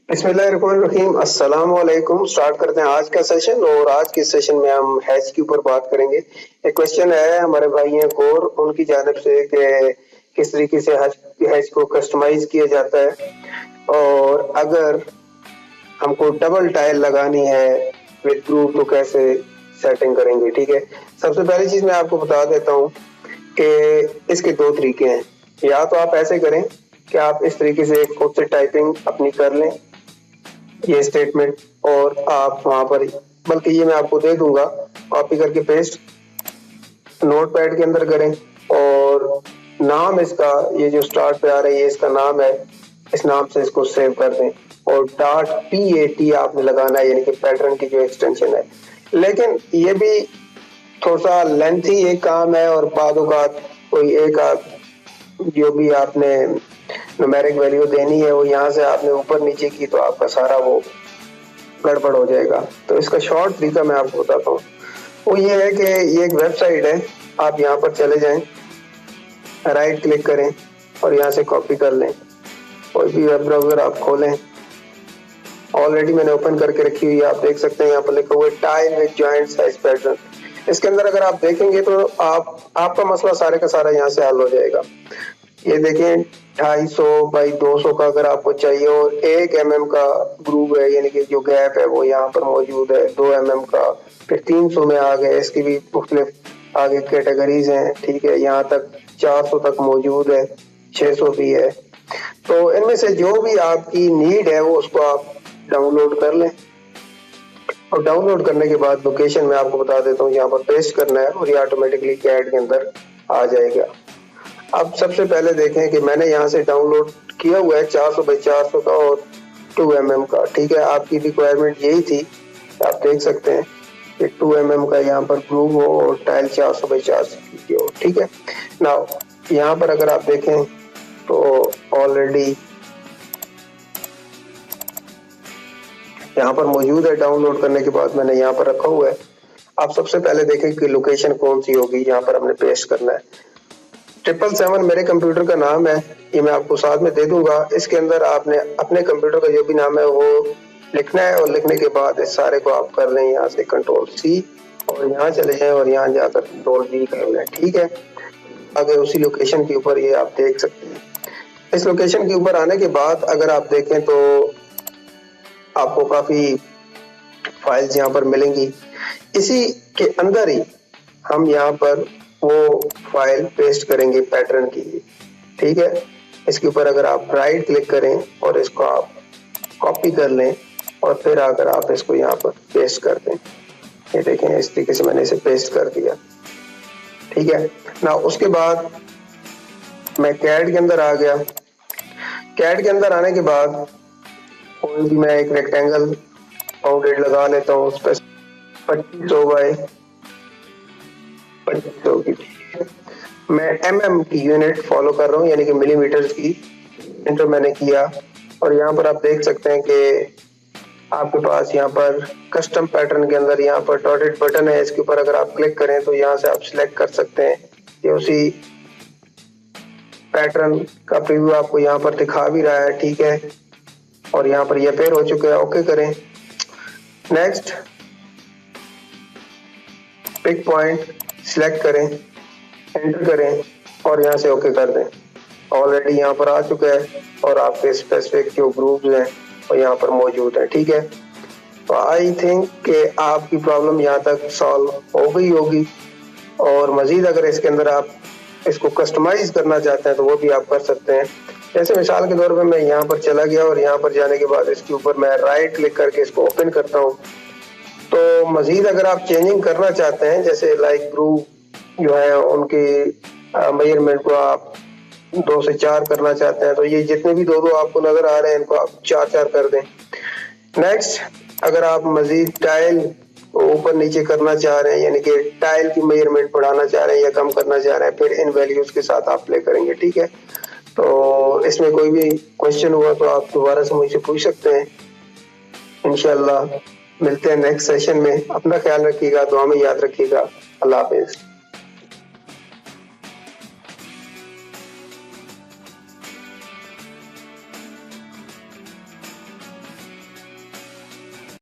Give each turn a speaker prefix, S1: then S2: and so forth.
S1: बिस्मिल्लाहिर्रहमानिर्रहीम। अस्सलाम वालेकुम। स्टार्ट करते हैं आज का सेशन। और आज के सेशन में हम हैज के ऊपर बात करेंगे। एक क्वेश्चन है हमारे भाई हैं कोर, उनकी जानिब से कि किस तरीके से हैज को कस्टमाइज किया जाता है और अगर हमको डबल टाइल लगानी है विद ग्रुप तो कैसे सेटिंग करेंगे। ठीक है, सबसे पहली चीज मैं आपको बता देता हूँ कि इसके दो तरीके हैं। या तो आप ऐसे करें कि आप इस तरीके से खुद से टाइपिंग अपनी कर लें ये स्टेटमेंट, और आप वहां पर, बल्कि ये मैं आपको दे दूंगा, कॉपी करके पेस्ट नोटपैड के अंदर करें और नाम इसका, ये जो स्टार्ट पे आ रही है इसका नाम है, इस नाम से इसको सेव कर दें और .pat आपने लगाना है, यानी कि पैटर्न की जो एक्सटेंशन है। लेकिन ये भी थोड़ा सा लेंथी एक काम है और बादौकात कोई एक जो भी आपने न्यूमेरिक वैल्यू देनी है वो यहाँ से आपने ऊपर नीचे की तो आपका सारा वो गड़बड़ हो जाएगा। तो इसका शॉर्ट तरीका मैं आपको बताता हूँ। वो ये है कि ये एक वेबसाइट है, आप यहाँ पर चले जाएं, राइट क्लिक करें और यहाँ से कॉपी कर लें। कोई भी वेब ब्राउजर आप खोलें, ऑलरेडी मैंने ओपन करके रखी हुई है, आप देख सकते हैं यहाँ पर लिखा हुआ है tile with joint size pattern. इसके अंदर अगर आप देखेंगे तो आपका मसला सारे का सारा यहाँ से हल हो जाएगा। ये देखें 250 बाई 200 का अगर आपको चाहिए और 1 mm का ग्रूव है, यानी कि जो गैप है वो यहाँ पर मौजूद है 2 mm का। फिर 300 में आ गए, इसकी भी मुख्तलिफ आगे कैटेगरीज हैं। ठीक है, यहाँ तक 400 तक मौजूद है, 600 भी है। तो इनमें से जो भी आपकी नीड है वो उसको आप डाउनलोड कर लें और डाउनलोड करने के बाद लोकेशन में आपको बता देता हूँ, यहाँ पर पेस्ट करना है और ये ऑटोमेटिकली कैड के अंदर आ जाएगा। अब सबसे पहले देखें कि मैंने यहाँ से डाउनलोड किया हुआ है 400 बाई 400 का और 2 mm का। ठीक है, आपकी रिक्वायरमेंट यही थी, आप देख सकते हैं कि 2 mm का यहाँ पर ग्रूव हो और टाइल 400 बाई 400 की हो। ठीक है, नाउ यहाँ पर अगर आप देखें तो ऑलरेडी यहाँ पर मौजूद है। डाउनलोड करने के बाद मैंने यहाँ पर रखा हुआ है। आप सबसे पहले देखें कि लोकेशन कौन सी होगी, यहाँ पर हमने पेस्ट करना है। 777 मेरे कंप्यूटर का नाम है, ये मैं आपको साथ में दे दूंगा। इसके अंदर आपने अपने कंप्यूटर का जो भी नाम है वो लिखना है और लिखने के बाद इस सारे को आप कर लें यहाँ से Ctrl+C और यहाँ चले जाएं और यहाँ जाकर Ctrl+V कर लें। ठीक है, आगे उसी लोकेशन के ऊपर ये आप देख सकते हैं। इस लोकेशन के ऊपर आने के बाद अगर आप देखें तो आपको काफी फाइल्स यहाँ पर मिलेंगी। इसी के अंदर ही हम यहाँ पर वो फाइल पेस्ट करेंगे पैटर्न की। ठीक है, इसके ऊपर अगर आप राइट क्लिक करें और इसको आप कॉपी कर लें और फिर अगर आप इसको यहाँ पर पेस्ट कर दें, ये देखें इस तरीके से मैंने इसे पेस्ट कर दिया। ठीक है ना, उसके बाद मैं कैड के अंदर आ गया। कैड के अंदर आने के बाद कोई भी मैं एक रेक्टेंगल बाउंडेड लगा लेता हूँ, उस पर 2500 बाई 2500 की। मैं mm की यूनिट फॉलो कर रहा हूँ, यानी कि मिलीमीटर्स की। इंटर मैंने किया और यहाँ पर आप देख सकते हैं कि आपके पास यहाँ पर कस्टम पैटर्न के अंदर यहाँ पर डॉटेड बटन है, इसके ऊपर अगर आप क्लिक करें तो यहाँ से आप सिलेक्ट कर सकते हैं। ये उसी पैटर्न का प्रीव्यू आपको यहाँ पर दिखा भी रहा है। ठीक है, और यहाँ पर ये पेयर हो चुका है, ओके करें। नेक्स्ट पिक पॉइंट सिलेक्ट करें, एंटर करें और यहाँ से ओके कर दें। ऑलरेडी यहाँ पर आ चुका है और आपके स्पेसिफिक जो ग्रुप्स हैं वो यहाँ पर मौजूद है। ठीक है, तो आई थिंक कि आपकी प्रॉब्लम यहाँ तक सॉल्व हो गई होगी और मजीद अगर इसके अंदर आप इसको कस्टमाइज करना चाहते हैं तो वो भी आप कर सकते हैं। जैसे मिसाल के तौर पे मैं यहाँ पर चला गया और यहाँ पर जाने के बाद इसके ऊपर मैं राइट क्लिक करके इसको ओपन करता हूँ। तो मजीद अगर आप चेंजिंग करना चाहते हैं, जैसे लाइक ग्रूव जो है उनके मेजरमेंट को आप 2 से 4 करना चाहते हैं तो ये जितने भी 2 आपको नजर आ रहे हैं इनको आप 4 कर दें। नेक्स्ट, अगर आप मजीद टाइल ऊपर नीचे करना चाह रहे हैं, यानी कि टाइल की मेजरमेंट बढ़ाना चाह रहे हैं या कम करना चाह रहे हैं, फिर इन वैल्यूज के साथ आप प्ले करेंगे। ठीक है, तो इसमें कोई भी क्वेश्चन हुआ तो आप दोबारा से मुझसे पूछ सकते हैं। इंशाल्लाह मिलते हैं नेक्स्ट सेशन में। अपना ख्याल रखिएगा, दुआ में याद रखिएगा। अल्लाह हाफिज।